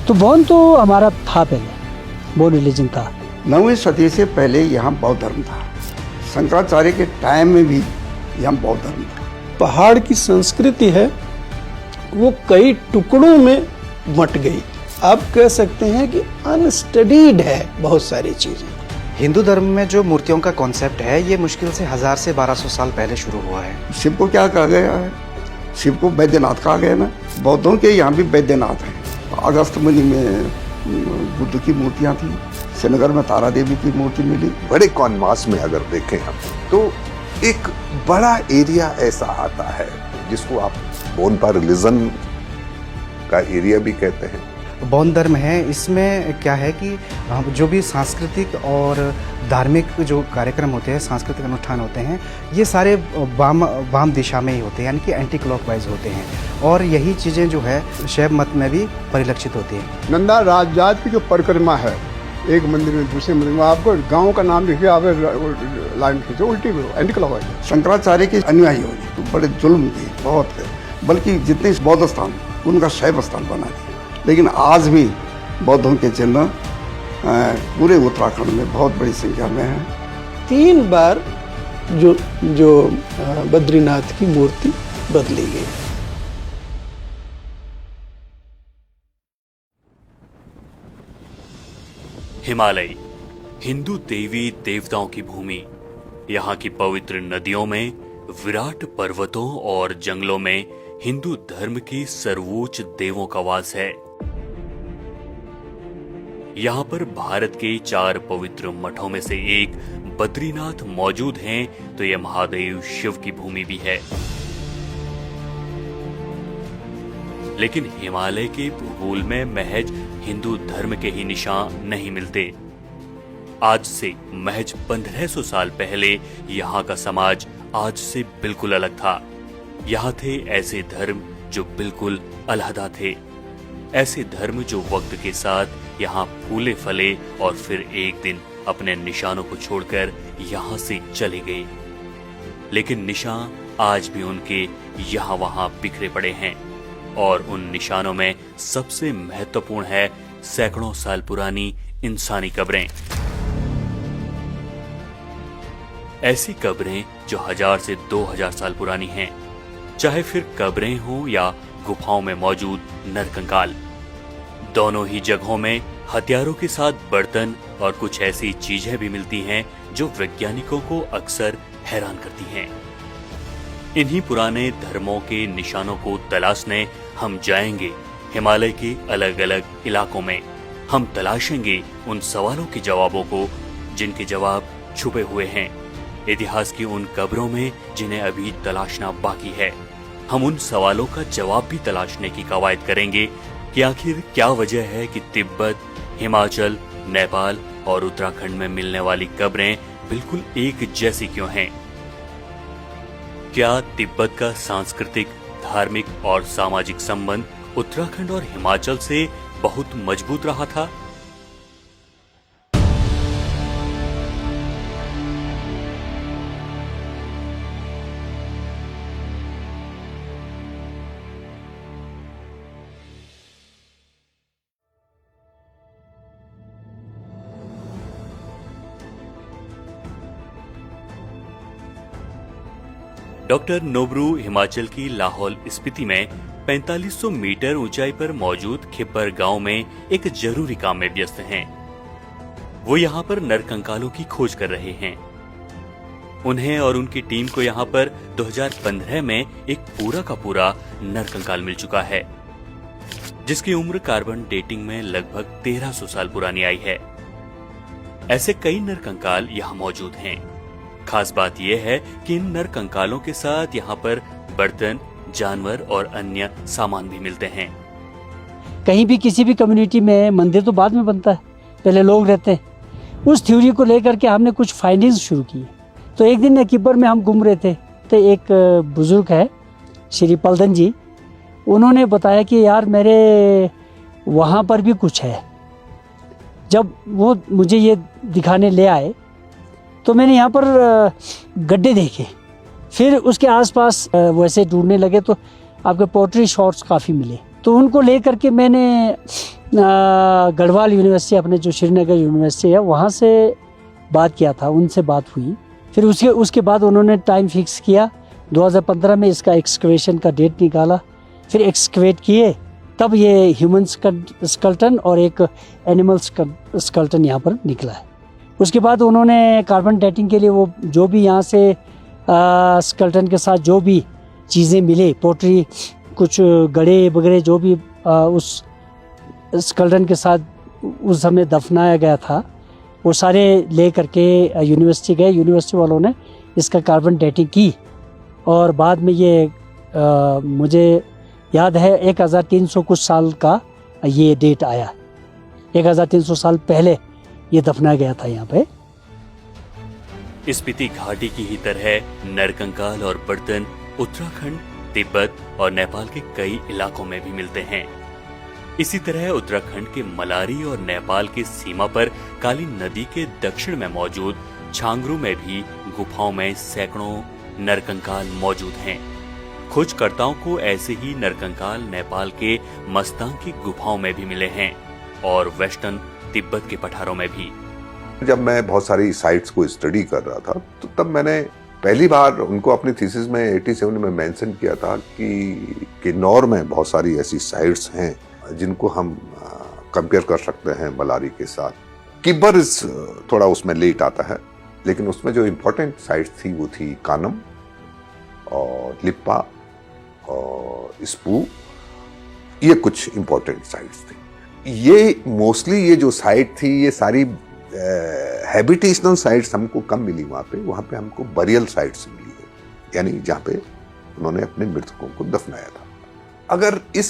तो बौन तो हमारा था पहले, बौन रिलीजन था। 9वीं सदी से पहले यहाँ बौद्ध धर्म था। शंकराचार्य के टाइम में भी यहाँ बौद्ध धर्म था। पहाड़ की संस्कृति है वो कई टुकड़ों में बंट गई। आप कह सकते हैं कि अनस्टडीड है बहुत सारी चीजें। हिंदू धर्म में जो मूर्तियों का कॉन्सेप्ट है ये मुश्किल से 1000 से 1200 साल पहले शुरू हुआ है। शिव को क्या कहा गया है? शिव को वैद्यनाथ कहा गया ना। बौद्धों के यहाँ भी वैद्यनाथ हैं। अगस्त मुनि में बुद्ध की मूर्तियाँ थी। श्रीनगर में तारा देवी की मूर्ति मिली। बड़े कॉनमास में अगर देखें हम तो एक बड़ा एरिया ऐसा आता है जिसको आप बोनपा रिलीजन का एरिया भी कहते हैं। बौद्ध धर्म है, इसमें क्या है कि जो भी सांस्कृतिक और धार्मिक जो कार्यक्रम होते हैं, सांस्कृतिक अनुष्ठान होते हैं, ये सारे वाम दिशा में ही होते हैं, यानी कि एंटी क्लॉकवाइज होते हैं। और यही चीज़ें जो है शैव मत में भी परिलक्षित होती हैं। नंदा राजजात की जो परिक्रमा है, एक मंदिर में दूसरे मंदिर में, आपको गांव का नाम लिखिए, आप लाइन खींचो, उल्टी एंटी क्लॉकवाइज। शंकराचार्य के अनुयायी हो तो बड़े जुल्म किए, बहुत है। बल्कि जितने बौद्ध स्थान उनका शैव स्थान बना दिया। लेकिन आज भी बौद्धों के चिन्ह पूरे उत्तराखंड में बहुत बड़ी संख्या में है। 3 बार जो बद्रीनाथ की मूर्ति बदली गई। हिमालय, हिंदू देवी देवताओं की भूमि। यहाँ की पवित्र नदियों में, विराट पर्वतों और जंगलों में हिंदू धर्म के सर्वोच्च देवों का वास है। यहाँ पर भारत के 4 पवित्र मठों में से एक बद्रीनाथ मौजूद हैं, तो यह महादेव शिव की भूमि भी है। लेकिन हिमालय के भूगोल में महज हिंदू धर्म के ही निशान नहीं मिलते। आज से महज 1500 साल पहले यहाँ का समाज आज से बिल्कुल अलग था। यहाँ थे ऐसे धर्म जो बिल्कुल अलहदा थे, ऐसे धर्म जो वक्त के साथ यहाँ फूले फले और फिर एक दिन अपने निशानों को छोड़कर यहाँ से चले गए। लेकिन निशान आज भी उनके यहाँ वहां बिखरे पड़े हैं, और उन निशानों में सबसे महत्वपूर्ण है सैकड़ों साल पुरानी इंसानी कब्रें। ऐसी कब्रें जो 1000 से 2000 साल पुरानी हैं, चाहे फिर कब्रें हों या गुफाओं में मौजूद नरकंकाल। दोनों ही जगहों में हथियारों के साथ बर्तन और कुछ ऐसी चीजें भी मिलती हैं जो वैज्ञानिकों को अक्सर हैरान करती हैं। इन्हीं पुराने धर्मों के निशानों को तलाशने हम जाएंगे हिमालय के अलग अलग इलाकों में। हम तलाशेंगे उन सवालों के जवाबों को जिनके जवाब छुपे हुए हैं, इतिहास की उन कब्रों में जिन्हें अभी तलाशना बाकी है। हम उन सवालों का जवाब भी तलाशने की कवायद करेंगे कि आखिर क्या वजह है कि तिब्बत, हिमाचल, नेपाल और उत्तराखंड में मिलने वाली कब्रें बिल्कुल एक जैसी क्यों हैं? क्या तिब्बत का सांस्कृतिक, धार्मिक और सामाजिक संबंध उत्तराखंड और हिमाचल से बहुत मजबूत रहा था? डॉक्टर नोब्रू हिमाचल की लाहौल स्पीति में 4500 मीटर ऊंचाई पर मौजूद खिब्बर गांव में एक जरूरी काम में व्यस्त हैं। वो यहाँ पर नरकंकालों की खोज कर रहे हैं। उन्हें और उनकी टीम को यहाँ पर 2015 में एक पूरा का पूरा नरकंकाल मिल चुका है, जिसकी उम्र कार्बन डेटिंग में लगभग 1300 साल पुरानी आई है। ऐसे कई नरकंकाल यहाँ मौजूद हैं। खास बात यह है कि इन नरकंकालों के साथ यहाँ पर बर्तन, जानवर और अन्य सामान भी मिलते हैं। कहीं भी किसी भी कम्युनिटी में मंदिर तो बाद में बनता है, पहले लोग रहते हैं। उस थ्योरी को लेकर के हमने कुछ फाइंडिंग्स शुरू की। तो एक दिन किब्बर में हम घूम रहे थे, तो एक बुजुर्ग है श्री पलदन जी, उन्होंने बताया कि यार मेरे वहाँ पर भी कुछ है। जब वो मुझे ये दिखाने ले आए तो मैंने यहाँ पर गड्ढे देखे, फिर उसके आसपास वैसे ढूंढने लगे तो आपके पोट्री शॉट्स काफ़ी मिले। तो उनको ले करके मैंने गढ़वाल यूनिवर्सिटी, अपने जो श्रीनगर यूनिवर्सिटी है वहाँ से बात किया था, उनसे बात हुई। फिर उसके बाद उन्होंने टाइम फिक्स किया, 2015 में इसका एक्सकवेशन का डेट निकाला, फिर एक्सकवेट किए, तब ये ह्यूमन स्केलेटन और एक एनिमल स्केलेटन यहाँ पर निकला है। उसके बाद उन्होंने कार्बन डेटिंग के लिए वो जो भी यहाँ से स्केलेटन के साथ जो भी चीज़ें मिले, पोट्री, कुछ गड़े वगैरह जो भी उस स्केलेटन के साथ उस समय दफनाया गया था, वो सारे ले करके यूनिवर्सिटी गए। यूनिवर्सिटी वालों ने इसका कार्बन डेटिंग की और बाद में ये मुझे याद है 1300 कुछ साल का ये डेट आया, 1300 साल पहले ये दफनाया गया था यहाँ पे। स्पीति घाटी की ही तरह नरकंकाल और बर्तन उत्तराखंड, तिब्बत और नेपाल के कई इलाकों में भी मिलते हैं। इसी तरह उत्तराखंड के मलारी और नेपाल की सीमा पर काली नदी के दक्षिण में मौजूद छांगरू में भी गुफाओं में सैकड़ों नरकंकाल मौजूद हैं। खोजकर्ताओं को ऐसे ही नरकंकाल नेपाल के मस्तांग की गुफाओं में भी मिले हैं और वेस्टर्न तिब्बत के पठारों में भी। जब मैं बहुत सारी साइट्स को स्टडी कर रहा था तो तब मैंने पहली बार उनको अपनी थीसिस में 87 में मेंशन किया था कि किन्नौर में बहुत सारी ऐसी साइट्स हैं जिनको हम कंपेयर कर सकते हैं मलारी के साथ। किब्बर थोड़ा उसमें लेट आता है, लेकिन उसमें जो इम्पोर्टेंट साइट्स थी वो थी कानम और लिप्पा और स्पू, ये कुछ इम्पोर्टेंट साइट्स थी। ये मोस्टली ये जो साइट थी ये सारी हैबिटेशनल साइट्स हमको कम मिली वहाँ पे हमको बरियल साइट्स मिली है, यानी जहाँ पे उन्होंने अपने मृतकों को दफनाया था। अगर इस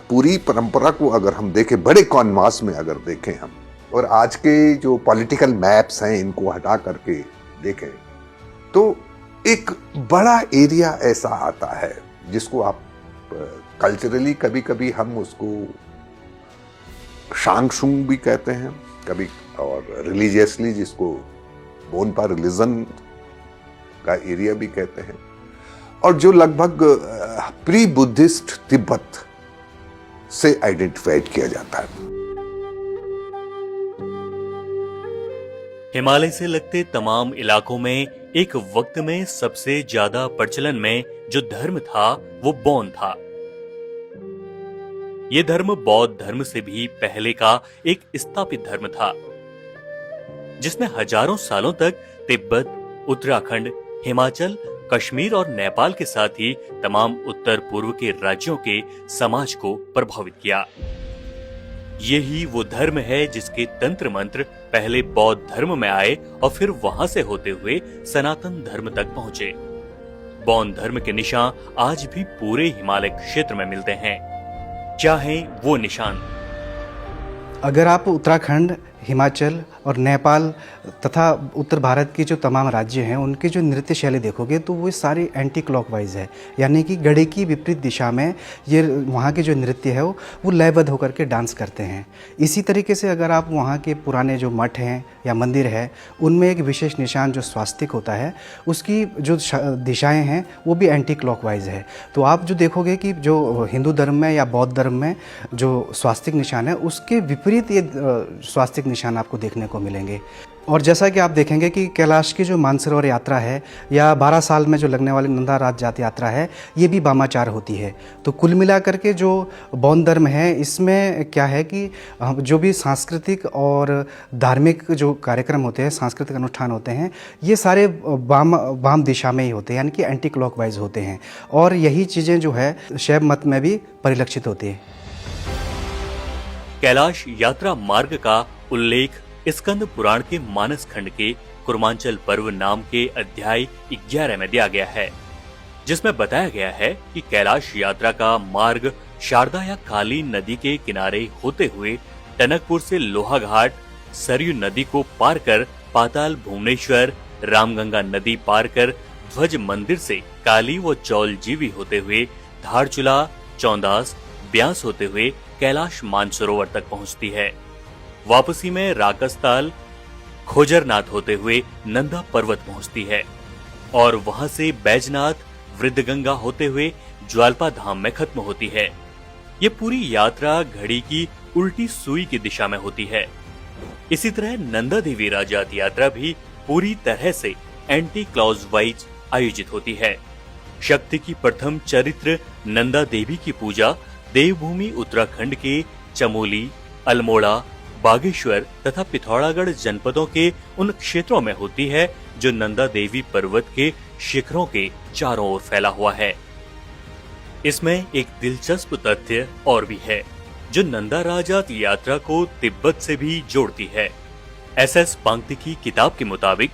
पूरी परंपरा को अगर हम देखें बड़े कॉनवास में अगर देखें हम, और आज के जो पॉलिटिकल मैप्स हैं इनको हटा करके देखें, तो एक बड़ा एरिया ऐसा आता है जिसको आप कल्चरली कभी कभी हम उसको शांगशुंग भी कहते हैं कभी, और रिलीजियसली जिसको बोनपा रिलीजन का एरिया भी कहते हैं, और जो लगभग प्री बुद्धिस्ट तिब्बत से आइडेंटिफाइड किया जाता है। हिमालय से लगते तमाम इलाकों में एक वक्त में सबसे ज्यादा प्रचलन में जो धर्म था वो बौन था। ये धर्म बौद्ध धर्म से भी पहले का एक स्थापित धर्म था, जिसने हजारों सालों तक तिब्बत, उत्तराखंड, हिमाचल, कश्मीर और नेपाल के साथ ही तमाम उत्तर पूर्व के राज्यों के समाज को प्रभावित किया। यही वो धर्म है जिसके तंत्र मंत्र पहले बौद्ध धर्म में आए और फिर वहां से होते हुए सनातन धर्म तक पहुंचे। बौद्ध धर्म के निशान आज भी पूरे हिमालय क्षेत्र में मिलते हैं। क्या है वो निशान? अगर आप उत्तराखंड, हिमाचल और नेपाल तथा उत्तर भारत के जो तमाम राज्य हैं उनकी जो नृत्य शैली देखोगे तो वो सारी एंटी क्लॉकवाइज है, यानी कि घड़ी की विपरीत दिशा में ये वहाँ के जो नृत्य है वो लयबद्ध होकर के डांस करते हैं। इसी तरीके से अगर आप वहाँ के पुराने जो मठ हैं या मंदिर है उनमें एक विशेष निशान जो स्वास्तिक होता है उसकी जो दिशाएँ हैं वो भी एंटी क्लॉकवाइज है। तो आप जो देखोगे कि जो हिंदू धर्म में या बौद्ध धर्म में जो स्वास्तिक निशान है उसके विपरीत ये स्वास्तिक निशान आपको देखने को मिलेंगे। और जैसा कि आप देखेंगे कि कैलाश की जो मानसरोवर यात्रा है या 12 साल में जो लगने वाली नंदा राज जात यात्रा है ये भी वामाचार होती है। तो कुल मिलाकर के जो बौद्ध धर्म है इसमें क्या है कि जो भी सांस्कृतिक और धार्मिक जो कार्यक्रम होते हैं, सांस्कृतिक अनुष्ठान होते हैं, ये सारे वाम दिशा में ही होते हैं, यानी कि एंटी क्लॉकवाइज होते हैं। और यही चीज़ें जो है शैव मत में भी परिलक्षित होती है। कैलाश यात्रा मार्ग का उल्लेख स्कंद पुराण के मानस खंड के कुर्मांचल पर्व नाम के अध्याय 11 में दिया गया है, जिसमें बताया गया है कि कैलाश यात्रा का मार्ग शारदा या काली नदी के किनारे होते हुए टनकपुर से लोहाघाट, सरयू नदी को पार कर पाताल भुवनेश्वर, रामगंगा नदी पार कर ध्वज मंदिर से काली व चौलजीवी होते हुए धारचूला, चौंदास, ब्यास होते हुए कैलाश मानसरोवर तक पहुंचती है। वापसी में राकसताल, खोजरनाथ होते हुए नंदा पर्वत पहुंचती है और वहां से बैजनाथ, वृद्धगंगा होते हुए ज्वाल्पा धाम में खत्म होती है। ये पूरी यात्रा घड़ी की उल्टी सुई की दिशा में होती है। इसी तरह नंदा देवी राजात यात्रा भी पूरी तरह से एंटी क्लॉकवाइज आयोजित होती है। शक्ति की प्रथम चरित्र नंदा देवी की पूजा देवभूमि उत्तराखंड के चमोली, अल्मोड़ा, बागेश्वर तथा पिथौरागढ़ जनपदों के उन क्षेत्रों में होती है जो नंदा देवी पर्वत के शिखरों के चारों ओर फैला हुआ है। इसमें एक दिलचस्प तथ्य और भी है जो नंदा राजात यात्रा को तिब्बत से भी जोड़ती है। एस पांगती की किताब के मुताबिक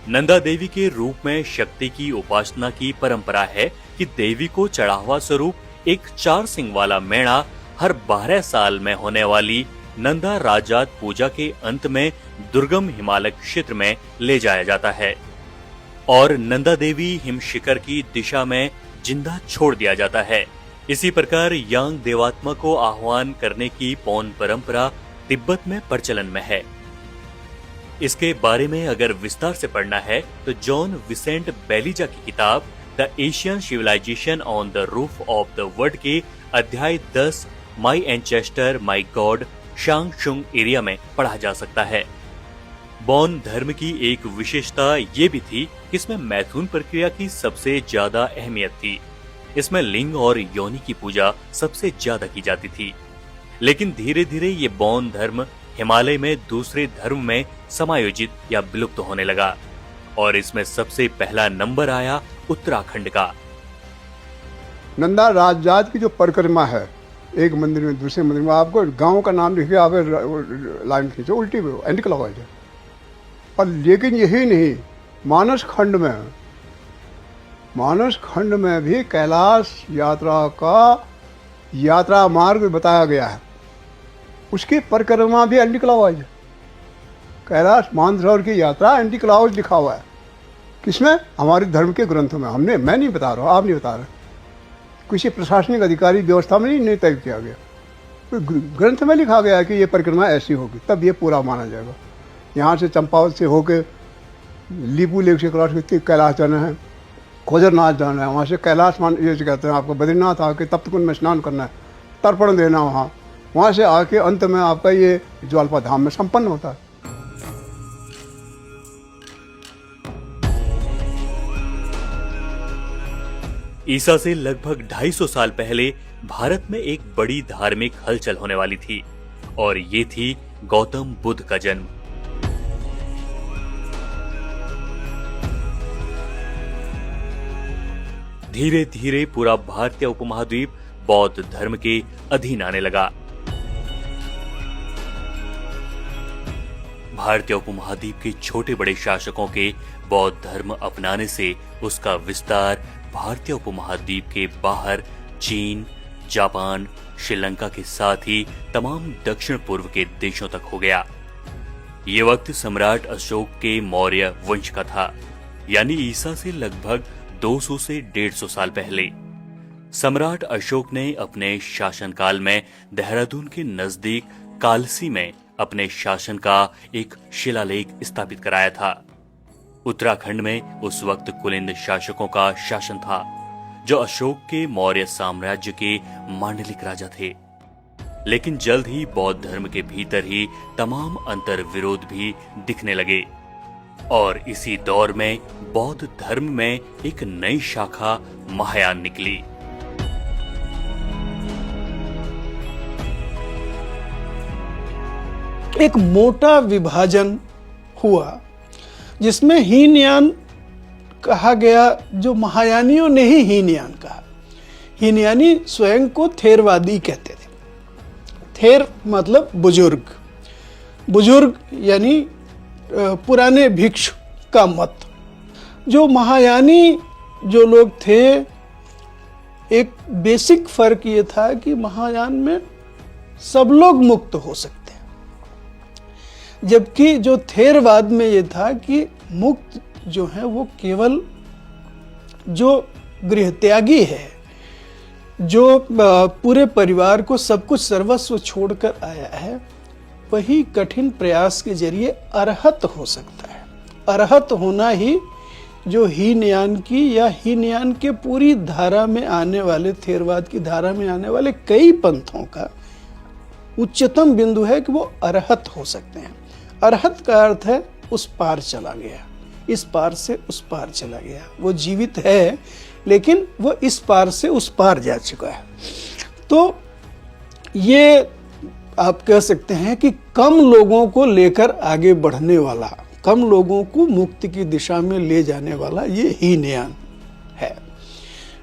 नंदा देवी के रूप में शक्ति की उपासना की परंपरा है कि देवी को चढ़ावा स्वरूप एक 4 सिंग वाला मेढ़ा हर 12 साल में होने वाली नंदा राजात पूजा के अंत में दुर्गम हिमालय क्षेत्र में ले जाया जाता है और नंदा देवी हिम शिखर की दिशा में जिंदा छोड़ दिया जाता है। इसी प्रकार यांग देवात्मा को आह्वान करने की पौन परंपरा तिब्बत में प्रचलन में है। इसके बारे में अगर विस्तार से पढ़ना है तो जॉन विसेंट बेलिजा की किताब the Asian civilisation on the roof of the world के अध्याय 10 my ancestor my god Zhang Zhung area में पढ़ा जा सकता है। बौन धर्म की एक विशेषता ये भी थी कि इसमें मैथुन प्रक्रिया की सबसे ज्यादा अहमियत थी। इसमें लिंग और योनि की पूजा सबसे ज्यादा की जाती थी। लेकिन धीरे धीरे ये बौन धर्म हिमालय में दूसरे धर्म में समायोजित या विलुप्त होने लगा और इसमें सबसे पहला नंबर आया उत्तराखंड का। नंदा राजात की जो परिक्रमा है, एक मंदिर में दूसरे मंदिर में, आपको गांव का नाम लिखिए, आप लाइन खींचो उल्टी एंटी क्लॉकवाइज है। और लेकिन यही नहीं, मानस खंड में भी कैलाश यात्रा का यात्रा मार्ग बताया गया है, उसकी परिक्रमा भी एंटी क्लॉकवाइज है। कैलाश मानसरोवर की यात्रा एंटी क्लॉकवाइज लिखा हुआ है। किसमें? हमारे धर्म के ग्रंथों में। मैं नहीं बता रहा हूँ, आप नहीं बता रहे, किसी प्रशासनिक अधिकारी व्यवस्था में नहीं तय किया गया, तो ग्रंथ में लिखा गया है कि ये परिक्रमा ऐसी होगी, तब ये पूरा माना जाएगा। यहाँ से चंपावत से होके लीपू लेक से क्रॉस करके कैलाश जाना है, खोजरनाथ जाना है, वहाँ से कैलाश ये कहते हैं आपको बद्रीनाथ आके तप्तकुंड में स्नान करना है, तर्पण देना वहाँ से आके अंत में आपका ये ज्वालपा धाम में संपन्न होता है। ईसा से लगभग 250 साल पहले भारत में एक बड़ी धार्मिक हलचल होने वाली थी और ये थी गौतम बुद्ध का जन्म। धीरे धीरे पूरा भारतीय उपमहाद्वीप बौद्ध धर्म के अधीन आने लगा। भारतीय उपमहाद्वीप के छोटे बड़े शासकों के बौद्ध धर्म अपनाने से उसका विस्तार भारतीय उपमहाद्वीप के बाहर चीन, जापान, श्रीलंका के साथ ही तमाम दक्षिण पूर्व के देशों तक हो गया। ये वक्त सम्राट अशोक के मौर्य वंश का था, यानी ईसा से लगभग 200 से 150 साल पहले। सम्राट अशोक ने अपने शासनकाल में देहरादून के नजदीक कालसी में अपने शासन का एक शिलालेख स्थापित कराया था। उत्तराखंड में उस वक्त कुलिंद शासकों का शासन था जो अशोक के मौर्य साम्राज्य के मांडलिक राजा थे। लेकिन जल्द ही बौद्ध धर्म के भीतर ही तमाम अंतर विरोध भी दिखने लगे और इसी दौर में बौद्ध धर्म में एक नई शाखा महायान निकली। एक मोटा विभाजन हुआ जिसमें हीनयान कहा गया, जो महायानियों ने ही हीनयान कहा। हीनयानी स्वयं को थेरवादी कहते थे। थेर मतलब बुजुर्ग यानी पुराने भिक्षु का मत। जो महायानी जो लोग थे, एक बेसिक फर्क ये था कि महायान में सब लोग मुक्त हो सकते हैं, जबकि जो थेरवाद में ये था कि मुक्त जो है वो केवल जो गृहत्यागी है, जो पूरे परिवार को सब कुछ सर्वस्व छोड़कर आया है, वही कठिन प्रयास के जरिए अरहत हो सकता है। अरहत होना ही जो हीनयान की या हीनयान के पूरी धारा में आने वाले, थेरवाद की धारा में आने वाले कई पंथों का उच्चतम बिंदु है कि वो अरहत हो सकते हैं। अरहत का अर्थ है उस पार चला गया, इस पार से उस पार चला गया। वो जीवित है लेकिन वो इस पार से उस पार जा चुका है। तो ये आप कह सकते हैं कि कम लोगों को लेकर आगे बढ़ने वाला, कम लोगों को मुक्ति की दिशा में ले जाने वाला ये हीनयान है।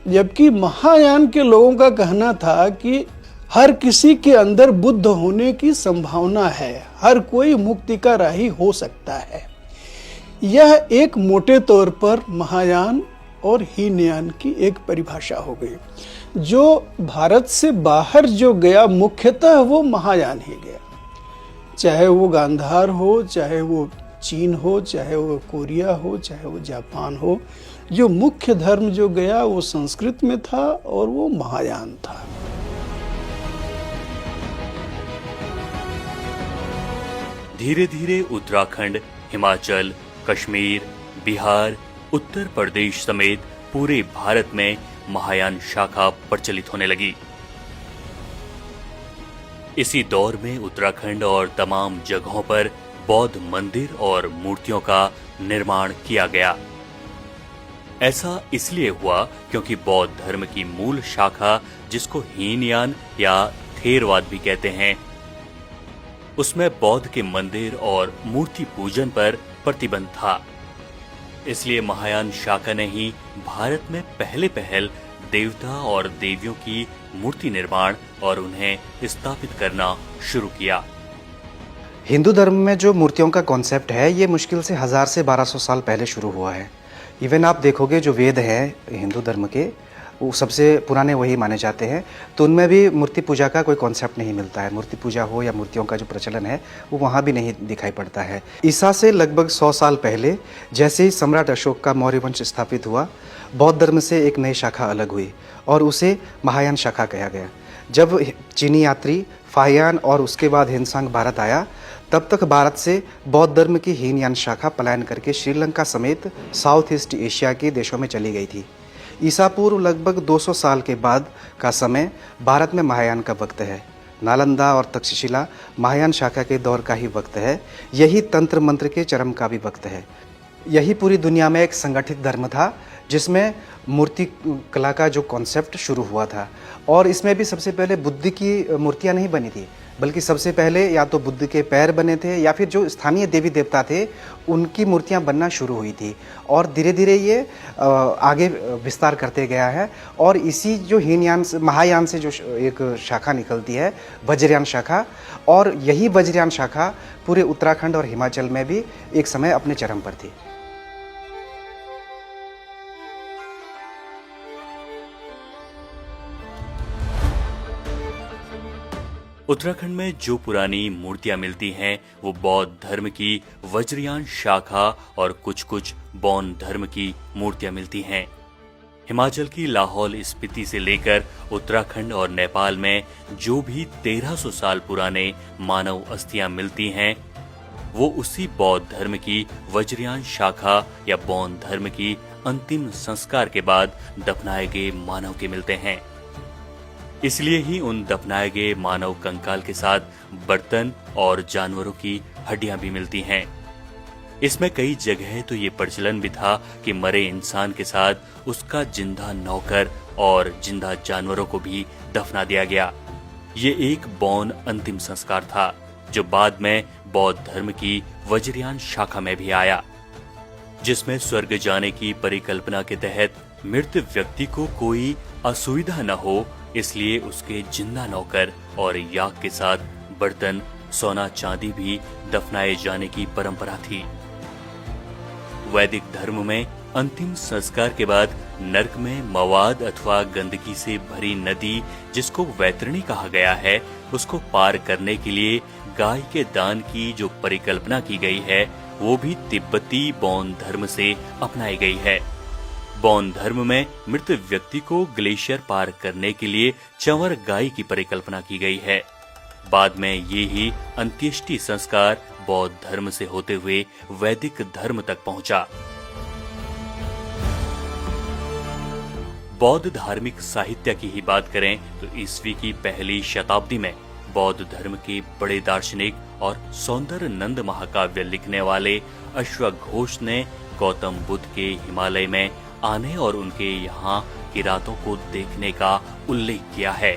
जबकि महायान के लोगों का कहना था कि हर किसी के अंदर बुद्ध होने की संभावना है, हर कोई मुक्ति का राही हो सकता है। यह एक मोटे तौर पर महायान और हीनयान की एक परिभाषा हो गई। जो भारत से बाहर जो गया मुख्यतः वो महायान ही गया, चाहे वो गांधार हो, चाहे वो चीन हो, चाहे वो कोरिया हो, चाहे वो जापान हो। जो मुख्य धर्म जो गया वो संस्कृत में था और वो महायान था। धीरे धीरे उत्तराखंड, हिमाचल, कश्मीर, बिहार, उत्तर प्रदेश समेत पूरे भारत में महायान शाखा प्रचलित होने लगी। इसी दौर में उत्तराखंड और तमाम जगहों पर बौद्ध मंदिर और मूर्तियों का निर्माण किया गया। ऐसा इसलिए हुआ क्योंकि बौद्ध धर्म की मूल शाखा, जिसको हीनयान या थेरवाद भी कहते हैं, उसमें बौद्ध के मंदिर और मूर्ति पूजन पर प्रतिबंध था। इसलिए महायान शाखा ने ही भारत में पहले पहल देवता और देवियों की मूर्ति निर्माण और उन्हें स्थापित करना शुरू किया। हिंदू धर्म में जो मूर्तियों का कॉन्सेप्ट है ये मुश्किल से 1000 से 1200 साल पहले शुरू हुआ है। इवन आप देखोगे जो वेद हैं हिंदू धर्म के, वो सबसे पुराने वही माने जाते हैं, तो उनमें भी मूर्ति पूजा का कोई कॉन्सेप्ट नहीं मिलता है। मूर्ति पूजा हो या मूर्तियों का जो प्रचलन है वो वहाँ भी नहीं दिखाई पड़ता है। ईसा से लगभग 100 साल पहले जैसे ही सम्राट अशोक का मौर्य वंश स्थापित हुआ, बौद्ध धर्म से एक नई शाखा अलग हुई और उसे महायान शाखा कहा गया। जब चीनी यात्री फाहियान और उसके बाद हिंदुस्तान भारत आया, तब तक भारत से बौद्ध धर्म की हीनयान शाखा पलायन करके श्रीलंका समेत साउथ ईस्ट एशिया के देशों में चली गई थी। ईसा पूर्व लगभग 200 साल के बाद का समय भारत में महायान का वक्त है। नालंदा और तक्षशिला महायान शाखा के दौर का ही वक्त है। यही तंत्र मंत्र के चरम का भी वक्त है। यही पूरी दुनिया में एक संगठित धर्म था जिसमें मूर्ति कला का जो कॉन्सेप्ट शुरू हुआ था। और इसमें भी सबसे पहले बुद्ध की मूर्तियां नहीं बनी थी, बल्कि सबसे पहले या तो बुद्ध के पैर बने थे या फिर जो स्थानीय देवी देवता थे उनकी मूर्तियां बनना शुरू हुई थी। और धीरे धीरे ये आगे विस्तार करते गया है। और इसी जो हीनयान महायान से जो एक शाखा निकलती है, वज्रयान शाखा, और यही वज्रयान शाखा पूरे उत्तराखंड और हिमाचल में भी एक समय अपने चरम पर थी। उत्तराखंड में जो पुरानी मूर्तियां मिलती हैं वो बौद्ध धर्म की वज्रयान शाखा और कुछ कुछ बौद्ध धर्म की मूर्तियां मिलती हैं। हिमाचल की लाहौल स्पीति से लेकर उत्तराखंड और नेपाल में जो भी 1300 साल पुराने मानव अस्थियां मिलती हैं वो उसी बौद्ध धर्म की वज्रयान शाखा या बौद्ध धर्म की अंतिम संस्कार के बाद दफनाए गए मानव के मिलते हैं। इसलिए ही उन दफनाए गए मानव कंकाल के साथ बर्तन और जानवरों की हड्डियां भी मिलती हैं। इसमें कई जगह तो ये प्रचलन भी था कि मरे इंसान के साथ उसका जिंदा नौकर और जिंदा जानवरों को भी दफना दिया गया। ये एक बौद्ध अंतिम संस्कार था जो बाद में बौद्ध धर्म की वज्रयान शाखा में भी आया, जिसमें स्वर्ग जाने की परिकल्पना के तहत मृत व्यक्ति को कोई असुविधा न हो, इसलिए उसके जिंदा नौकर और याक के साथ बर्तन, सोना चांदी भी दफनाए जाने की परंपरा थी। वैदिक धर्म में अंतिम संस्कार के बाद नरक में मवाद अथवा गंदगी से भरी नदी, जिसको वैतरणी कहा गया है, उसको पार करने के लिए गाय के दान की जो परिकल्पना की गई है वो भी तिब्बती बौद्ध धर्म से अपनाई गई है। बौद्ध धर्म में मृत व्यक्ति को ग्लेशियर पार करने के लिए चंवर गाय की परिकल्पना की गई है। बाद में ये ही अंत्येष्टि संस्कार बौद्ध धर्म से होते हुए वैदिक धर्म तक पहुंचा। बौद्ध धार्मिक साहित्य की ही बात करें तो ईस्वी की पहली शताब्दी में बौद्ध धर्म के बड़े दार्शनिक और सौंदर्य नंद महाकाव्य लिखने वाले अश्वघोष ने गौतम बुद्ध के हिमालय में आने और उनके यहाँ किरातों को देखने का उल्लेख किया है।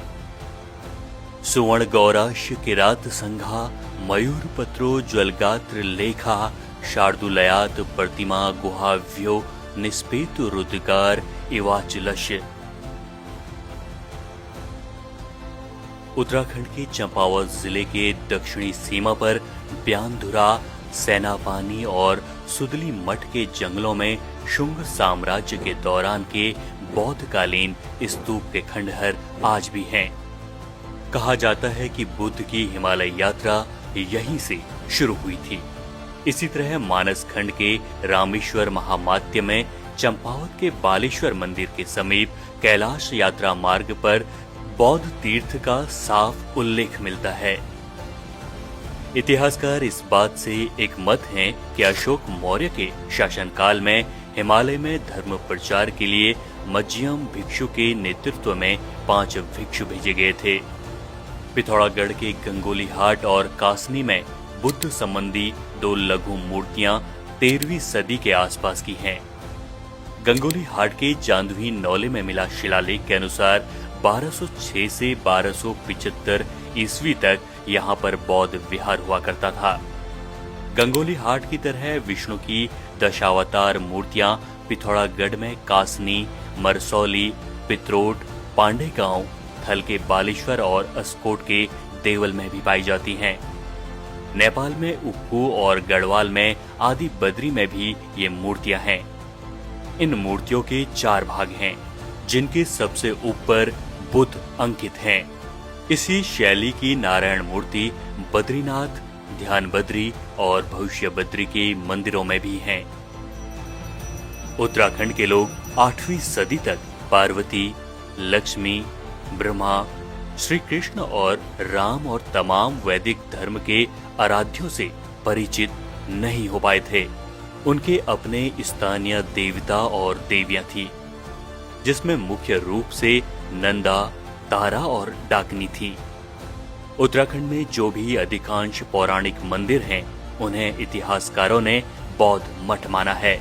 सुवर्ण गौराश किरात संघा मयूर पत्रो ज्वलगात्र लेखा शार्दुलयात प्रतिमा गुहाव्यो निस्पेत रुद्रकार इवाचलश। उत्तराखंड के चंपावत जिले के दक्षिणी सीमा पर ब्यानधुरा, सेनापानी और सुदली मठ के जंगलों में शुंग साम्राज्य के दौरान के बौद्धकालीन स्तूप के खंडहर आज भी हैं। कहा जाता है कि बुद्ध की हिमालय यात्रा यहीं से शुरू हुई थी। इसी तरह मानस खंड के रामेश्वर महामात्य में चंपावत के बालेश्वर मंदिर के समीप कैलाश यात्रा मार्ग पर बौद्ध तीर्थ का साफ उल्लेख मिलता है। इतिहासकार इस बात से एक मत हैं कि अशोक मौर्य के शासनकाल में हिमालय में धर्म प्रचार के लिए मज्जियम भिक्षु के नेतृत्व में 5 भिक्षु भेजे गए थे। पिथौरागढ़ के गंगोली हाट और कासनी में बुद्ध संबंधी 2 लघु मूर्तियां 13वीं सदी के आसपास की हैं। गंगोली हाट के जांदवी नौले में मिला शिलालेख के अनुसार 1206 से 1275 ईस्वी तक यहाँ पर बौद्ध विहार हुआ करता था। गंगोली हाट की तरह विष्णु की दशावतार मूर्तियां पिथौरागढ़ में कासनी, मरसौली, पित्रोट, पांडेगांव, थल के बालेश्वर और अस्कोट के देवल में भी पाई जाती हैं। नेपाल में उक्कू और गढ़वाल में आदि बद्री में भी ये मूर्तियां हैं। इन मूर्तियों के 4 भाग हैं, जिनके सबसे ऊपर बुद्ध अंकित हैं। इसी शैली की नारायण मूर्ति बद्रीनाथ, ध्यान बद्री और भविष्य बद्री के मंदिरों में भी हैं। उत्तराखंड के लोग 8वीं सदी तक पार्वती, लक्ष्मी, ब्रह्मा, श्री कृष्ण और राम और तमाम वैदिक धर्म के आराध्यों से परिचित नहीं हो पाए थे। उनके अपने स्थानीय देवता और देवियां थी, जिसमें मुख्य रूप से नंदा, तारा और डाकनी थी। उत्तराखंड में जो भी अधिकांश पौराणिक मंदिर हैं, उन्हें इतिहासकारों ने बौद्ध मठ माना है।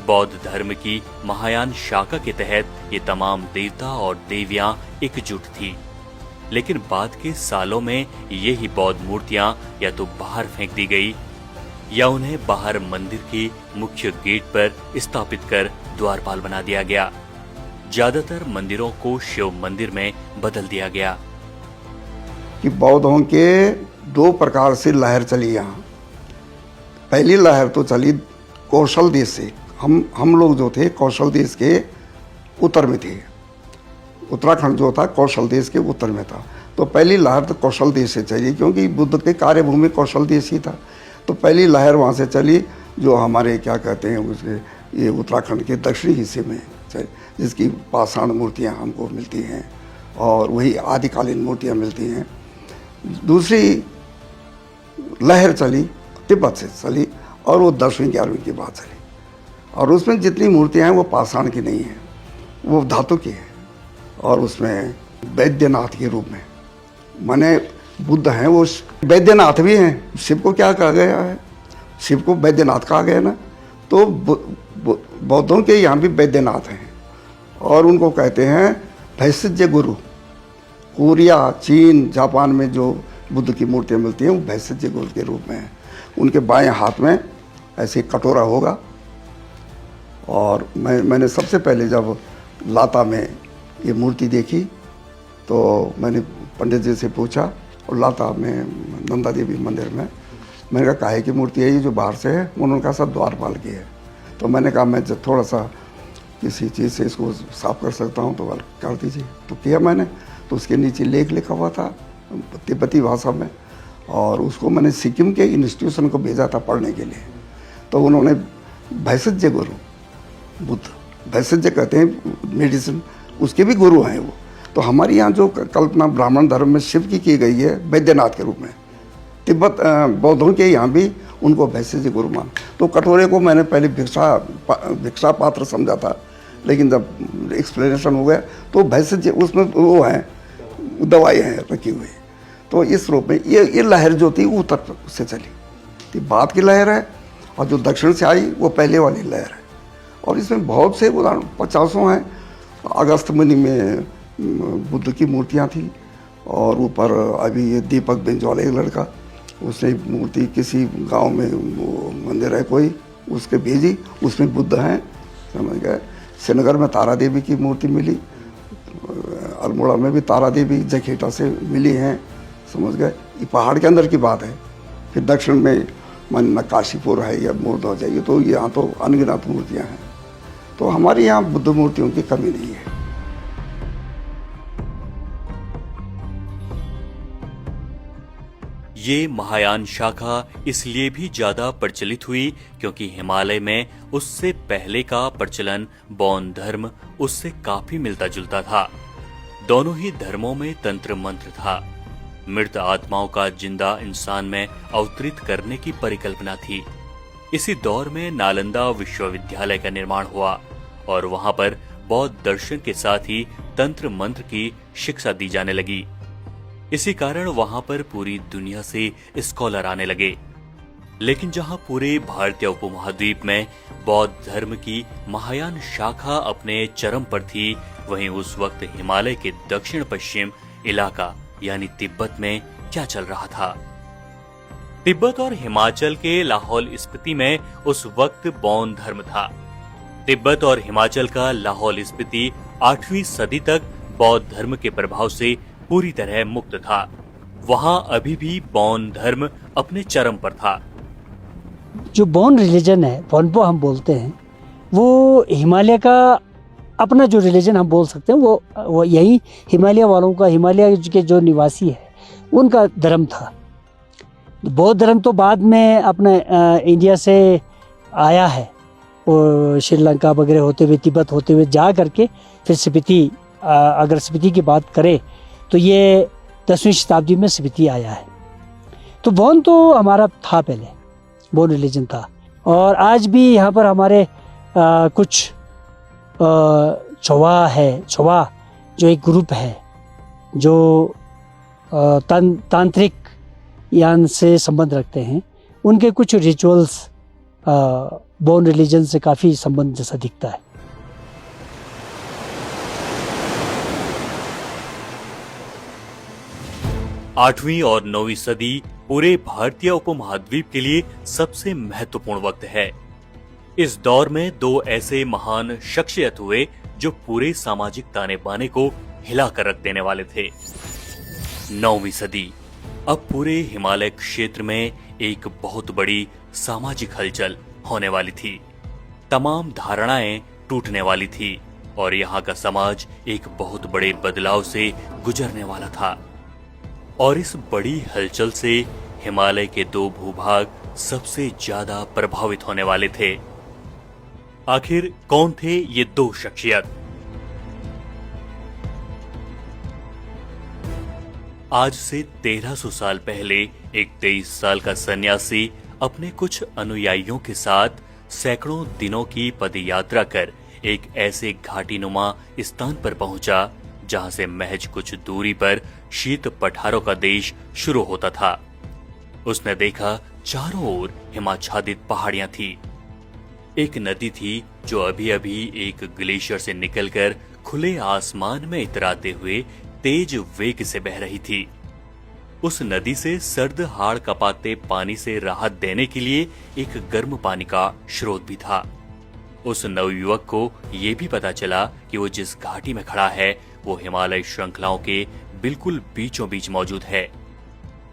बौद्ध धर्म की महायान शाखा के तहत ये तमाम देवता और देवियां एकजुट थी, लेकिन बाद के सालों में ये ही बौद्ध मूर्तियां या तो बाहर फेंक दी गई या उन्हें बाहर मंदिर के मुख्य गेट पर स्थापित कर द्वारपाल बना दिया गया। ज्यादातर मंदिरों को शिव मंदिर में बदल दिया गया। कि बौद्धों के 2 प्रकार से लहर चली यहाँ। पहली लहर तो चली कौशल देश से। हम लोग जो थे कौशल देश के उत्तर में थे। उत्तराखंड जो था कौशल देश के उत्तर में था। तो पहली लहर तो कौशल देश से चली, क्योंकि बुद्ध के कार्यभूमि कौशल देश ही था। तो पहली लहर वहाँ से चली, जो हमारे क्या कहते हैं उसके ये उत्तराखंड के दक्षिणी हिस्से में चली, जिसकी पाषाण मूर्तियाँ हमको मिलती हैं और वही आदिकालीन मूर्तियाँ मिलती हैं। दूसरी लहर चली तिब्बत से चली और वो 10वीं 11वीं की बात चली, और उसमें जितनी मूर्तियाँ हैं वो पाषाण की नहीं हैं, वो धातु की है। और उसमें वैद्यनाथ के रूप में, माने बुद्ध हैं वो वैद्यनाथ भी हैं। शिव को क्या कहा गया है? शिव को वैद्यनाथ कहा गया ना। तो बौद्धों के यहाँ भी वैद्यनाथ हैं और उनको कहते हैं भैषज्य गुरु। कोरिया, चीन, जापान में जो बुद्ध की मूर्तियाँ मिलती हैं वो भैषज्य गुरु के रूप में हैं। उनके बाएं हाथ में ऐसे कटोरा होगा। और मैंने सबसे पहले जब लाता में ये मूर्ति देखी तो मैंने पंडित जी से पूछा, और लाता में नंदा देवी मंदिर में, मैंने कहा काहे की मूर्ति है ये जो बाहर से है? उन्होंने कहा सब द्वारपाल की है। तो मैंने कहा मैं जब थोड़ा सा किसी चीज़ से इसको साफ कर सकता हूँ तो वह कर दीजिए। तो किया मैंने, तो उसके नीचे लेख लिखा हुआ था तिब्बती भाषा में, और उसको मैंने सिक्किम के इंस्टीट्यूशन को भेजा था पढ़ने के लिए। तो उन्होंने भैषज्य गुरु, बुद्ध भैषज्य कहते हैं मेडिसिन, उसके भी गुरु हैं वो। तो हमारे यहाँ जो कल्पना ब्राह्मण धर्म में शिव की गई है वैद्यनाथ के रूप में, तिब्बत बौद्धों के यहाँ भी उनको भैषज्य गुरु मान। तो कटोरे को मैंने पहले भिक्षा पात्र समझा था, लेकिन जब एक्सप्लेनेशन हो गया तो वैसे उसमें वो है दवाई हैं रखी हुई। तो इस रूप में ये लहर जो थी वो उत्तर से चली, तो बाद की लहर है, और जो दक्षिण से आई वो पहले वाली लहर है। और इसमें बहुत से उदाहरण 50 हैं। अगस्त महीने में बुद्ध की मूर्तियाँ थी, और ऊपर अभी ये दीपक बिंजौल एक लड़का, उसने मूर्ति किसी गांव में वो मंदिर है कोई, उसके भेजी, उसमें बुद्ध हैं, समझ गए। श्रीनगर में तारा देवी की मूर्ति मिली, अल्मोड़ा में भी तारा देवी जखेटा से मिली हैं, समझ गए। ये पहाड़ के अंदर की बात है। फिर दक्षिण में मन नक्काशीपुर है या मूर्धा जाइए तो यहाँ तो अनगिनत मूर्तियाँ हैं। तो हमारे यहाँ बुद्ध मूर्तियों की कमी नहीं है। ये महायान शाखा इसलिए भी ज्यादा प्रचलित हुई क्योंकि हिमालय में उससे पहले का प्रचलन बौद्ध धर्म उससे काफी मिलता जुलता था। दोनों ही धर्मों में तंत्र मंत्र था। मृत आत्माओं का जिंदा इंसान में अवतरित करने की परिकल्पना थी। इसी दौर में नालंदा विश्वविद्यालय का निर्माण हुआ और वहां पर बौद्ध दर्शन के साथ ही तंत्र मंत्र की शिक्षा दी जाने लगी। इसी कारण वहां पर पूरी दुनिया से स्कॉलर आने लगे। लेकिन जहां पूरे भारतीय उपमहाद्वीप में बौद्ध धर्म की महायान शाखा अपने चरम पर थी, वहीं उस वक्त हिमालय के दक्षिण पश्चिम इलाका यानी तिब्बत में क्या चल रहा था। तिब्बत और हिमाचल के लाहौल स्पीति में उस वक्त बौद्ध धर्म था। तिब्बत और हिमाचल का लाहौल स्पीति 8वीं सदी तक बौद्ध धर्म के प्रभाव से पूरी तरह मुक्त था। वहां अभी भी बौद्ध धर्म अपने चरम पर था। जो बौन रिलीजन है, बौनपो हम बोलते हैं, वो हिमालय का अपना जो रिलीजन हम बोल सकते हैं, वो यही हिमालय वालों का, हिमालय के जो निवासी है उनका धर्म था। बौद्ध धर्म तो बाद में अपने इंडिया से आया है, वो श्रीलंका वगैरह होते हुए, तिब्बत होते हुए जा करके फिर स्पीति, अगर स्पीति की बात करें तो ये 10वीं शताब्दी में स्पीति आया है। तो बौन तो हमारा था, पहले बौन रिलीजन था। और आज भी यहाँ पर हमारे कुछ छवा है, छवा जो एक ग्रुप है जो तांत्रिक यान से संबंध रखते हैं, उनके कुछ रिचुअल्स बौन रिलीजन से काफ़ी संबंध जैसा दिखता है। आठवीं और 9वीं सदी पूरे भारतीय उपमहाद्वीप के लिए सबसे महत्वपूर्ण वक्त है। इस दौर में दो ऐसे महान शख्सियत हुए जो पूरे सामाजिक ताने बाने को हिलाकर रख देने वाले थे। 9वीं सदी, अब पूरे हिमालय क्षेत्र में एक बहुत बड़ी सामाजिक हलचल होने वाली थी। तमाम धारणाएं टूटने वाली थी और यहाँ का समाज एक बहुत बड़े बदलाव से गुजरने वाला था। और इस बड़ी हलचल से हिमालय के दो भूभाग सबसे ज्यादा प्रभावित होने वाले थे। आखिर कौन थे ये दो शख्सियत? आज से 1300 साल पहले एक 23 साल का सन्यासी अपने कुछ अनुयायियों के साथ सैकड़ों दिनों की पदयात्रा कर एक ऐसे घाटीनुमा स्थान पर पहुंचा जहां से महज कुछ दूरी पर शीत पठारों का देश शुरू होता था। उसने देखा चारों ओर हिमाच्छादित पहाड़ियां थी। एक नदी थी जो अभी अभी एक ग्लेशियर से निकलकर खुले आसमान में इतराते हुए तेज वेग से बह रही थी। उस नदी से सर्द हाड़ कपाते पानी से राहत देने के लिए एक गर्म पानी का स्रोत भी था। उस नवयुवक को यह भी पता चला कि वो जिस घाटी में खड़ा है वो हिमालय श्रृंखलाओं के बिल्कुल बीचों बीच मौजूद है।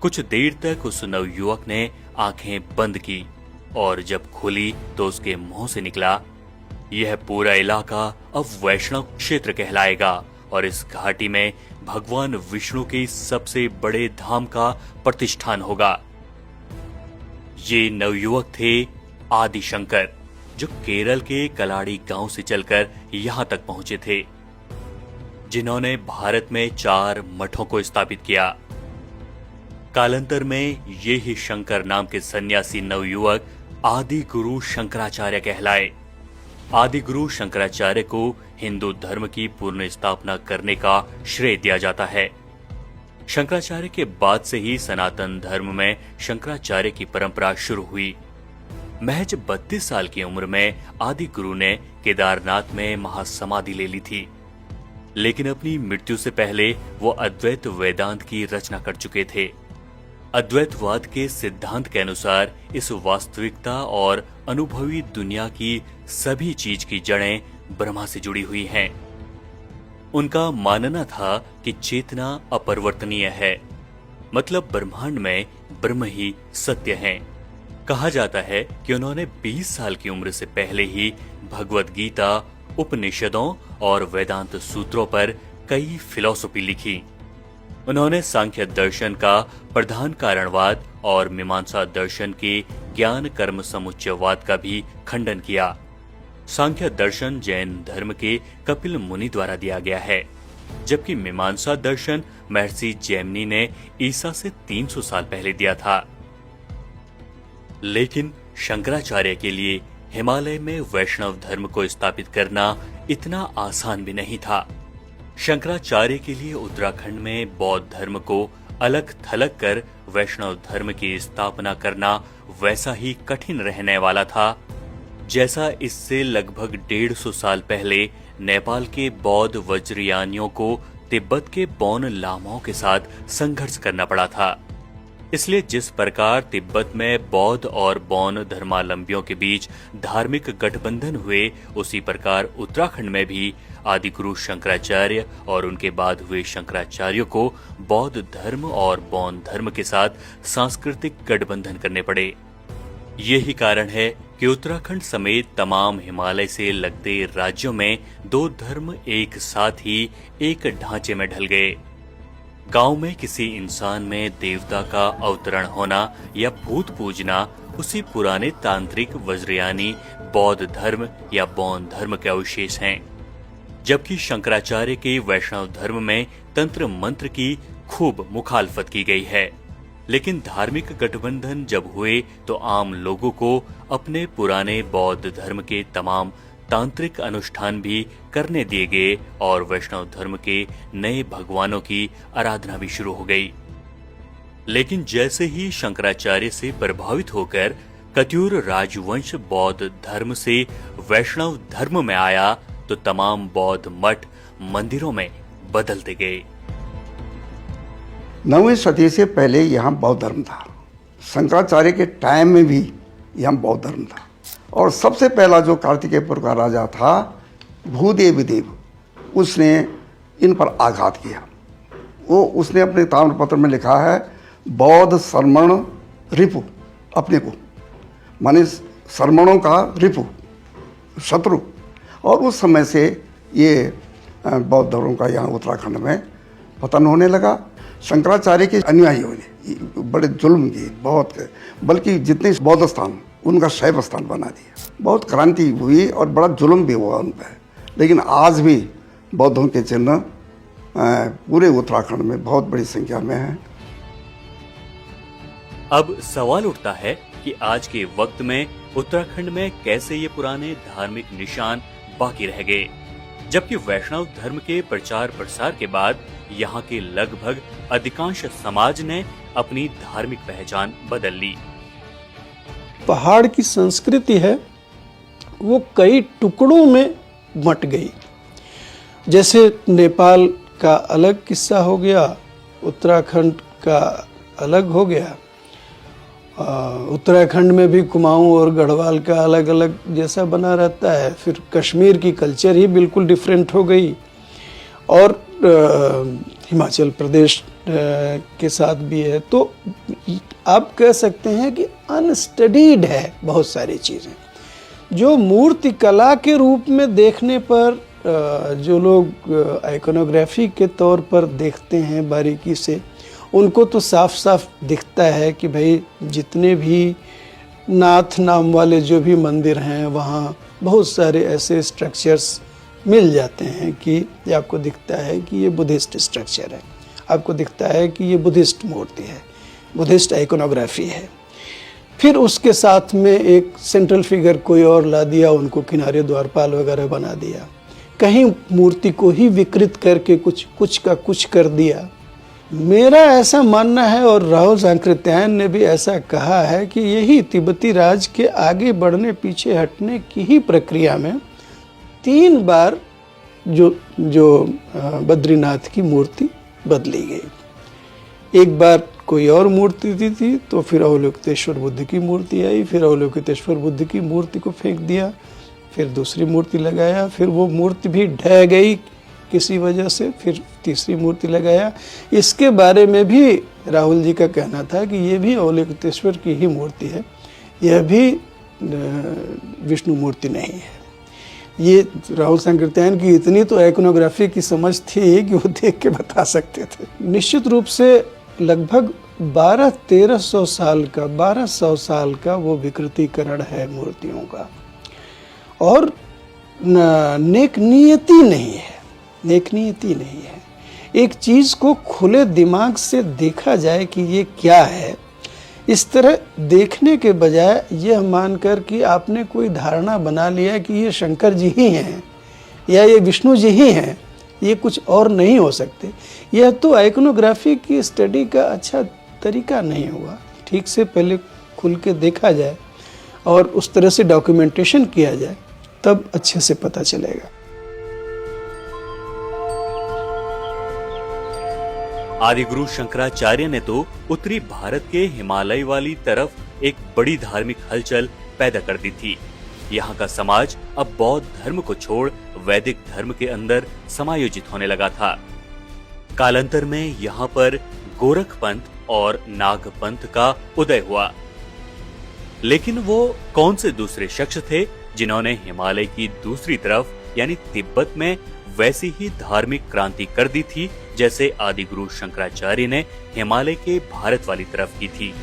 कुछ देर तक उस नवयुवक ने आंखें बंद की और जब खुली तो उसके मुंह से निकला, यह पूरा इलाका अब वैष्णव क्षेत्र कहलाएगा और इस घाटी में भगवान विष्णु के सबसे बड़े धाम का प्रतिष्ठान होगा। ये नवयुवक थे आदि शंकर, जो केरल के कलाड़ी गांव से चलकर यहां तक पहुंचे थे, जिन्होंने भारत में 4 मठों को स्थापित किया। कालांतर में ये ही शंकर नाम के सन्यासी नवयुवक आदि गुरु शंकराचार्य कहलाए। आदि गुरु शंकराचार्य को हिंदू धर्म की पूर्ण स्थापना करने का श्रेय दिया जाता है। शंकराचार्य के बाद से ही सनातन धर्म में शंकराचार्य की परंपरा शुरू हुई। महज 32 साल की उम्र में आदि गुरु ने केदारनाथ में महासमाधि ले ली थी, लेकिन अपनी मृत्यु से पहले वो अद्वैत वेदांत की रचना कर चुके थे। अद्वैतवाद के सिद्धांत के अनुसार इस वास्तविकता और अनुभवी दुनिया की सभी चीज की जड़ें ब्रह्मा से जुड़ी हुई हैं। उनका मानना था कि चेतना अपरिवर्तनीय है, मतलब ब्रह्मांड में ब्रह्म ही सत्य है। कहा जाता है कि उन्होंने 20 साल की उम्र से पहले ही भगवत गीता, उपनिषदों और वेदांत सूत्रों पर कई फिलॉसफी लिखी। उन्होंने सांख्य दर्शन का प्रधान कारणवाद और मीमांसा दर्शन के ज्ञान कर्म समुच्चयवाद का भी खंडन किया। सांख्य दर्शन जैन धर्म के कपिल मुनि द्वारा दिया गया है, जबकि मीमांसा दर्शन महर्षि जैमिनी ने ईसा से 300 साल पहले दिया था। लेकिन शंकराचार्य के लिए हिमालय में वैष्णव धर्म को स्थापित करना इतना आसान भी नहीं था। शंकराचार्य के लिए उत्तराखंड में बौद्ध धर्म को अलग थलग कर वैष्णव धर्म की स्थापना करना वैसा ही कठिन रहने वाला था जैसा इससे लगभग 150 साल पहले नेपाल के बौद्ध वज्रयानियों को तिब्बत के बौन लामाओं के साथ संघर्ष करना पड़ा था। इसलिए जिस प्रकार तिब्बत में बौद्ध और बौन धर्मावलंबियों के बीच धार्मिक गठबंधन हुए, उसी प्रकार उत्तराखंड में भी आदि गुरु शंकराचार्य और उनके बाद हुए शंकराचार्यों को बौद्ध धर्म और बौन धर्म के साथ सांस्कृतिक गठबंधन करने पड़े। यही कारण है कि उत्तराखंड समेत तमाम हिमालय से लगते राज्यों में दो धर्म एक साथ ही एक ढांचे में ढल गए। गांव में किसी इंसान में देवता का अवतरण होना या भूत पूजना उसी पुराने तांत्रिक वज्रयानी बौद्ध धर्म या बौन धर्म के अवशेष हैं, जबकि शंकराचार्य के वैष्णव धर्म में तंत्र मंत्र की खूब मुखालफत की गई है। लेकिन धार्मिक गठबंधन जब हुए तो आम लोगों को अपने पुराने बौद्ध धर्म के तमाम तांत्रिक अनुष्ठान भी करने दिए गए और वैष्णव धर्म के नए भगवानों की आराधना भी शुरू हो गई। लेकिन जैसे ही शंकराचार्य से प्रभावित होकर कत्यूर राजवंश बौद्ध धर्म से वैष्णव धर्म में आया तो तमाम बौद्ध मठ मंदिरों में बदलते गए। 9वीं सदी से पहले यहाँ बौद्ध धर्म था। शंकराचार्य के टाइम में भी यहाँ बौद्ध धर्म था और सबसे पहला जो कार्तिकेयपुर का राजा था भूदेव देव, उसने इन पर आघात किया। उसने अपने ताम्रपत्र में लिखा है बौद्ध शर्मण रिपु, अपने को माने शर्मणों का रिपु, शत्रु। और उस समय से ये बौद्ध धर्म का यहाँ उत्तराखंड में पतन होने लगा। शंकराचार्य के अनुयायियों ने बड़े जुल्म किए, बहुत, बल्कि जितने बौद्ध स्थान उनका शैव स्थान बना दिया। बहुत क्रांति हुई और बड़ा जुल्म भी हुआ उन पर, लेकिन आज भी बौद्धों के चिन्ह पूरे उत्तराखंड में बहुत बड़ी संख्या में हैं। अब सवाल उठता है कि आज के वक्त में उत्तराखंड में कैसे ये पुराने धार्मिक निशान बाकी रह गए, जबकि वैष्णव धर्म के प्रचार प्रसार के बाद यहाँ के लगभग अधिकांश समाज ने अपनी धार्मिक पहचान बदल ली। पहाड़ की संस्कृति है वो कई टुकड़ों में बंट गई। जैसे नेपाल का अलग किस्सा हो गया, उत्तराखंड का अलग हो गया। उत्तराखंड में भी कुमाऊं और गढ़वाल का अलग अलग जैसा बना रहता है। फिर कश्मीर की कल्चर ही बिल्कुल डिफरेंट हो गई और हिमाचल प्रदेश के साथ भी है। तो आप कह सकते हैं कि अनस्टडीड है बहुत सारी चीज़ें, जो मूर्ति कला के रूप में देखने पर जो लोग आइकोनोग्राफी के तौर पर देखते हैं बारीकी से, उनको तो साफ साफ दिखता है कि भाई जितने भी नाथ नाम वाले जो भी मंदिर हैं वहाँ बहुत सारे ऐसे स्ट्रक्चर्स मिल जाते हैं कि आपको दिखता है कि ये बुद्धिस्ट स्ट्रक्चर है, आपको दिखता है कि ये बुद्धिस्ट मूर्ति है, बुद्धिस्ट आइकोनोग्राफी है। फिर उसके साथ में एक सेंट्रल फिगर कोई और ला दिया, उनको किनारे द्वारपाल वगैरह बना दिया, कहीं मूर्ति को ही विकृत करके कुछ का कुछ कर दिया। मेरा ऐसा मानना है और राहुल सांकृत्यायन ने भी ऐसा कहा है कि यही तिब्बती राज के आगे बढ़ने पीछे हटने की ही प्रक्रिया में 3 बार जो बद्रीनाथ की मूर्ति बदली गई। एक बार कोई और मूर्ति थी तो फिर अवलोकितेश्वर बुद्ध की मूर्ति आई, फिर अवलोकितेश्वर बुद्ध की मूर्ति को फेंक दिया, फिर दूसरी मूर्ति लगाया, फिर वो मूर्ति भी ढह गई किसी वजह से, फिर तीसरी मूर्ति लगाया। इसके बारे में भी राहुल जी का कहना था कि ये भी अवलोकितेश्वर की ही मूर्ति है, यह भी विष्णु मूर्ति नहीं है। ये राहुल सांकृत्यायन की इतनी तो आइकोनोग्राफी की समझ थी कि वो देख के बता सकते थे। निश्चित रूप से लगभग 1200 साल का वो विकृतीकरण है मूर्तियों का, और नेक नियति नहीं है। एक चीज को खुले दिमाग से देखा जाए कि ये क्या है, इस तरह देखने के बजाय यह मानकर कि आपने कोई धारणा बना लिया कि ये शंकर जी ही हैं या ये विष्णु जी ही हैं, ये कुछ और नहीं हो सकते, यह तो आइकोनोग्राफी की स्टडी का अच्छा तरीका नहीं हुआ। ठीक से पहले खुल के देखा जाए और उस तरह से डॉक्यूमेंटेशन किया जाए, तब अच्छे से पता चलेगा। आदिगुरु शंकराचार्य ने तो उत्तरी भारत के हिमालय वाली तरफ एक बड़ी धार्मिक हलचल पैदा कर दी थी। यहाँ का समाज अब बौद्ध धर्म को छोड़ वैदिक धर्म के अंदर समायोजित होने लगा था। कालांतर में यहाँ पर गोरखपंथ और नागपंथ का उदय हुआ। लेकिन वो कौन से दूसरे शख्स थे जिन्होंने हिमालय की दूसरी तरफ यानी तिब्बत में वैसी ही धार्मिक क्रांति कर दी थी जैसे आदिगुरु शंकराचार्य ने हिमालय के भारत वाली तरफ की थी।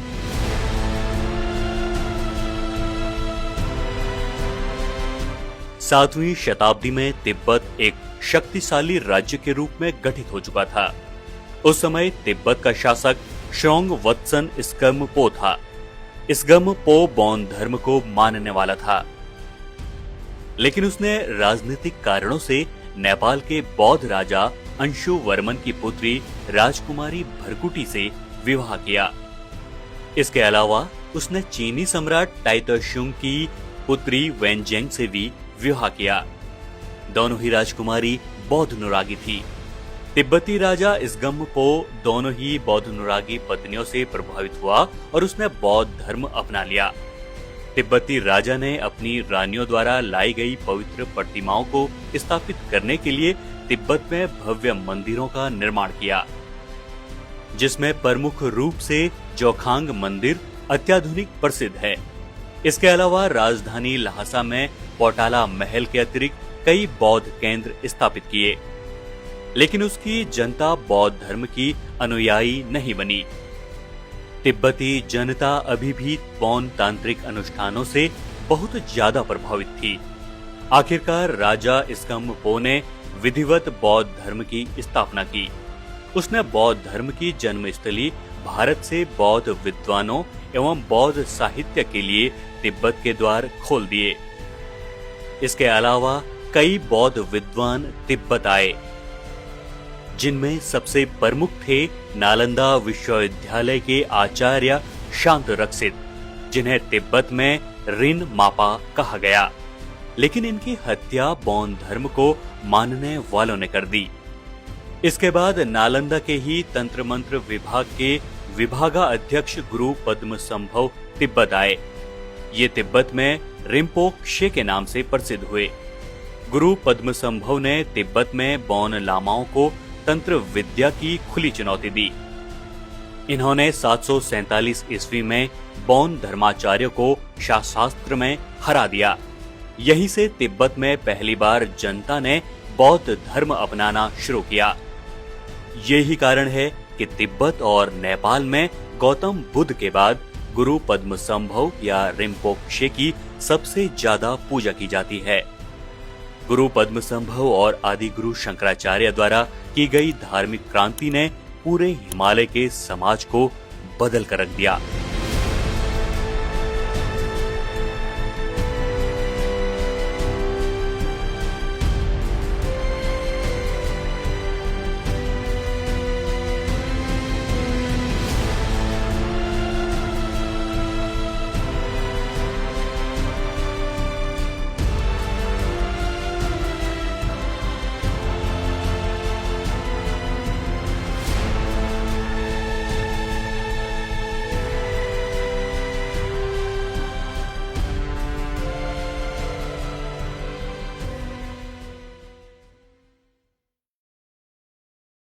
सातवीं शताब्दी में तिब्बत एक शक्तिशाली राज्य के रूप में गठित हो चुका था। उस समय तिब्बत का शासक श्रोंग-वत्सन स्गम-पो था। स्गम-पो बौद्ध धर्म को मानने वाला था, लेकिन उसने राजनीतिक कारणों से नेपाल के बौद्ध राजा अंशु वर्मन की पुत्री राजकुमारी भरकुटी से विवाह किया। इसके अलावा उसने चीनी सम्राट टाइटोशुंग की पुत्री वेनजेंग से भी विवाह किया। दोनों ही राजकुमारी बौद्ध अनुरागी थी। तिब्बती राजा स्गम-पो दोनों ही बौद्ध अनुरागी पत्नियों से प्रभावित हुआ और उसने बौद्ध धर्म अपना लिया। तिब्बती राजा ने अपनी रानियों द्वारा लाई गई पवित्र प्रतिमाओं को स्थापित करने के लिए तिब्बत में भव्य मंदिरों का निर्माण किया, जिसमें प्रमुख रूप से जोखांग मंदिर अत्याधुनिक प्रसिद्ध है। इसके अलावा राजधानी लहासा में पोटाला महल के अतिरिक्त कई बौद्ध केंद्र स्थापित किए, लेकिन उसकी जनता बौद्ध धर्म की अनुयायी नहीं बनी। तिब्बती जनता अभी भी बौद्ध तांत्रिक अनुष्ठानों से बहुत ज्यादा प्रभावित थी। आखिरकार राजा स्गम-पो ने विधिवत बौद्ध धर्म की स्थापना की। उसने बौद्ध धर्म की जन्मस्थली भारत से बौद्ध विद्वानों एवं बौद्ध साहित्य के लिए तिब्बत के द्वार खोल दिए। इसके अलावा कई बौद्ध विद्वान तिब्बत आए, जिनमें सबसे प्रमुख थे नालंदा विश्वविद्यालय के आचार्य शांत रक्षित, जिन्हें तिब्बत में रिन मापा कहा गया। लेकिन इनकी हत्या बौद्ध धर्म को मानने वालों ने कर दी। इसके बाद नालंदा के ही तंत्र मंत्र विभाग के विभागा अध्यक्ष गुरु पद्मसंभव तिब्बत आए। ये तिब्बत में रिम्पोचे के नाम से प्रसिद्ध हुए। गुरु पद्मसंभव ने तिब्बत में बौद्ध लामाओं को तंत्र विद्या की खुली चुनौती दी। इन्होंने 747 ईस्वी में बौद्ध धर्माचार्यों को शास्त्र में हरा दिया। यहीं से तिब्बत में पहली बार जनता ने बौद्ध धर्म अपनाना शुरू किया। यही कारण है कि तिब्बत और नेपाल में गौतम बुद्ध के बाद गुरु पद्मसंभव या रिम्पोचे की सबसे ज्यादा पूजा की जाती है। गुरु पद्मसंभव और आदिगुरु शंकराचार्य द्वारा की गई धार्मिक क्रांति ने पूरे हिमालय के समाज को बदल कर रख दिया।